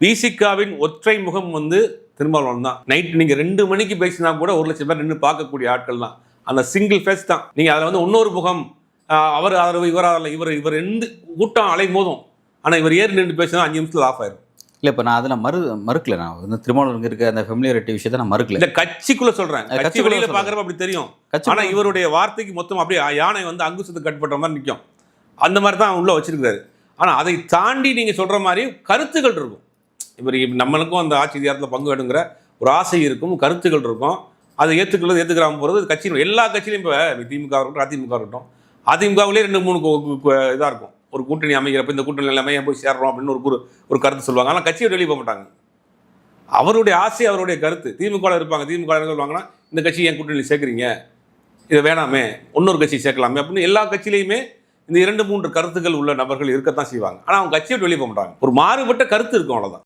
விசிகாவின் ஒற்றை முகம் திருமாவளவன் தான். நைட் நீங்க 2 மணிக்கு பேசினா கூட 1 லட்சம் பேர் நின்று பார்க்கக்கூடிய ஆட்கள் தான். அந்த சிங்கிள் ஃபேஸ் தான். நீங்க அதில் இன்னொரு முகம், அவர் ஆதரவு, இவர் ஆதரவு, இவர் எந்த கூட்டம் அலை மோதும். ஆனால் இவர் ஏறி நின்று பேசினா 5 நிமிஷத்தில் ஆஃப் ஆயிரும். இல்லை, இப்போ நான் அதில் மறுக்கல. நான் திருமாவளவனுக்கு இருக்க அந்த ஃபெமிலியாரிட்டி விஷயத்தை நான் மறுக்கல. இல்லை, கட்சிக்குள்ள சொல்றேன். கட்சி வெளியில பார்க்குறப்ப அப்படி தெரியும். ஆனால் இவருடைய வார்த்தைக்கு மொத்தம் அப்படியே யானை அங்குசத்துக்கு கட்டுப்பட்ட மாதிரி நிற்கும். அந்த மாதிரி தான் உள்ள வச்சிருக்காரு. ஆனால் அதை தாண்டி நீங்க சொல்ற மாதிரி கருத்துக்கள் இருக்கும். இவர் நம்மளுக்கும் அந்த ஆட்சி அதிகாரத்தில் பங்கு வேணுங்கிற ஒரு ஆசை இருக்கும், கருத்துக்கள் இருக்கும். அதை ஏற்றுக்கிறாம போகிறது கட்சியும். எல்லா கட்சியிலையும் இப்போ திமுக இருக்கட்டும், அதிமுக இருக்கட்டும், அதிமுகவிலே 2-3 இதாக இருக்கும். ஒரு கூட்டணி அமைக்கிறப்ப இந்த கூட்டணி எல்லாமே போய் சேர்றோம் அப்படின்னு ஒரு கருத்து சொல்லுவாங்க. ஆனால் கட்சியை வெளியே போக மாட்டாங்க. அவருடைய ஆசை, அவருடைய கருத்து. திமுக இருப்பாங்க. திமுக சொல்லுவாங்கன்னா இந்த கட்சி என் கூட்டணியில் சேர்க்குறீங்க, இதை வேணாமே, இன்னொரு கட்சி சேர்க்கலாமே அப்படின்னு எல்லா கட்சியிலையுமே இந்த 2-3 கருத்துக்கள் உள்ள நபர்கள் இருக்கத்தான் செய்வாங்க. ஆனால் அவங்க கட்சியை வெளியே போக மாட்டாங்க. ஒரு மாறுபட்ட கருத்து இருக்கும், அவ்வளோதான்.